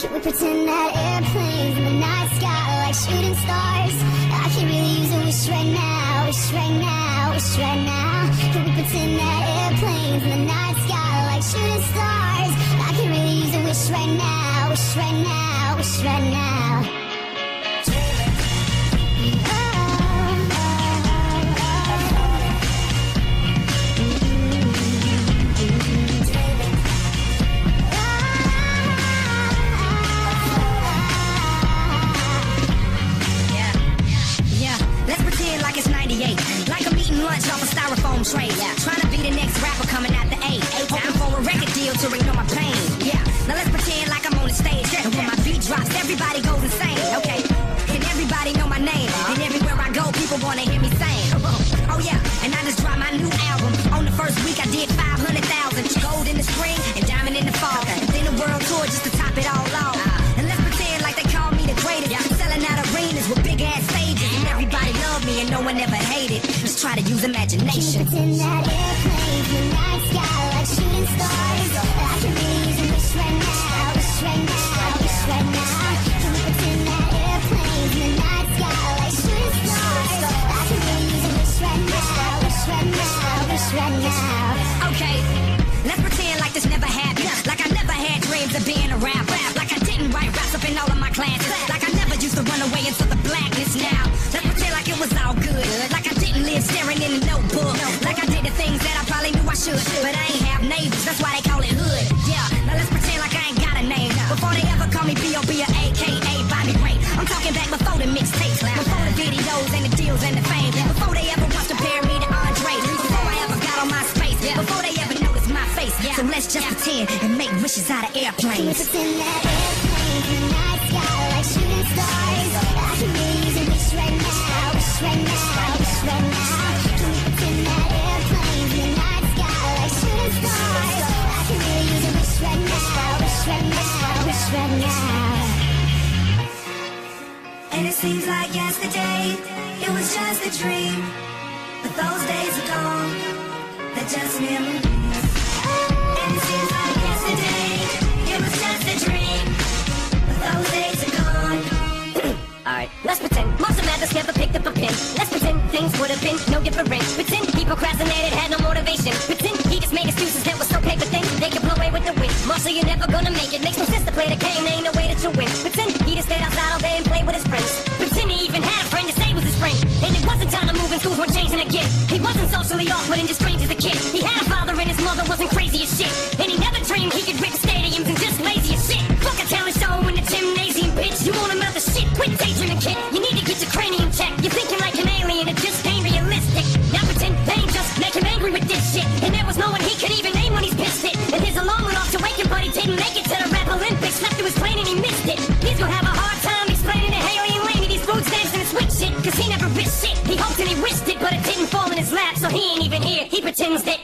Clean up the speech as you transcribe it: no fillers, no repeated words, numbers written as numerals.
Can we pretend that airplanes in the night sky like shooting stars? I can really use a wish right now, wish right now, wish right now. Can we pretend that airplanes in the night sky like shooting stars? I can really use a wish right now, wish right now, wish right now. Like I'm eating lunch off a styrofoam tray. Trying to be the next rapper coming out the A. Hoping for a record deal to ignore my pain. Now let's pretend like I'm on the stage. And when my beat drops, everybody goes insane. Okay, and everybody know my name. And everywhere I go, people wanna hear me sing. Oh yeah, and I just dropped my new album. On the first week I did 500,000. Gold in the spring and diamond in the fall. And then a world tour just to top it all off. And let's pretend like they call me the greatest. Selling out arenas with big ass stages. And everybody love me and no one ever hated. Just try to use imagination. Can we pretend that airplanes in the night sky like shooting stars? I can really use a wish right now, wish right now, wish right now. Can we pretend that airplanes in the night sky like shooting stars? I can really use a wish right now, wish right now, wish right now. Okay, let's pretend like this never happened. Like I never had dreams of being a rapper. Like I didn't write raps up in all of my classes. Like I never used to run away into the blackness now. Let's pretend like it was all good. Like I didn't live staring in a notebook. Like I did the things that I probably knew I should. But I ain't have neighbors, that's why they call it hood. Yeah, now let's pretend like I ain't got a name. Before they ever call me B.O.B. or A.K.A. Bobby Ray. I'm talking back before the mixtapes. Before the videos and the deals and the fame. Before they ever watched compare me to Andre. Before I ever got on my space. Before they ever noticed my face. So let's just pretend and make wishes out of airplanes. Can we pretend that airplanes in the night sky like shooting stars? I can really use a wish right now, wish right now, wish right now. Can we pretend that airplanes in the night sky like shooting stars? I can really use a wish right now, wish right now, wish right now. And it seems like yesterday, it was just a dream. But those days are gone, they're just memories. And it seems like yesterday, it was just a dream. But those days are gone. Alright, let's pretend Marshall Mathers never picked up a pen. Let's pretend things would have been no different. Pretend he procrastinated, had no motivation. Pretend he just made excuses that were so paper thin they could blow away with the wind. Marshall, you're never gonna make it. Makes no sense to play the game, there ain't no way that you win. Pretend he just stayed outside all day and played with his friends. Pretend he even had a friend to say was his friend. And it wasn't time to move and schools weren't changing again. He wasn't socially awkward and just strange as a kid. He had a father and his mother wasn't crazy as shit. And he never dreamed he could rip stadiums and just lazy as shit. Fuck a talent show in the gymnasium, bitch. You want another shit? Quit daydreaming, kid. You need to get your cranium checked. You're thinking like an alien, it just ain't realistic. Now pretend they ain't just make him angry with this shit. And there was no one he could even name when he's pissed it. And his alarm went off to wake him, but he didn't make it to the rap Olympics. Left to his plane and he missed it. He's gonna have a hard time explaining to Haley and Laney these roots dancing and switch shit. Cause he never risked shit. He hoped and he wished it, but it didn't fall in his lap. So he ain't even here. He pretends that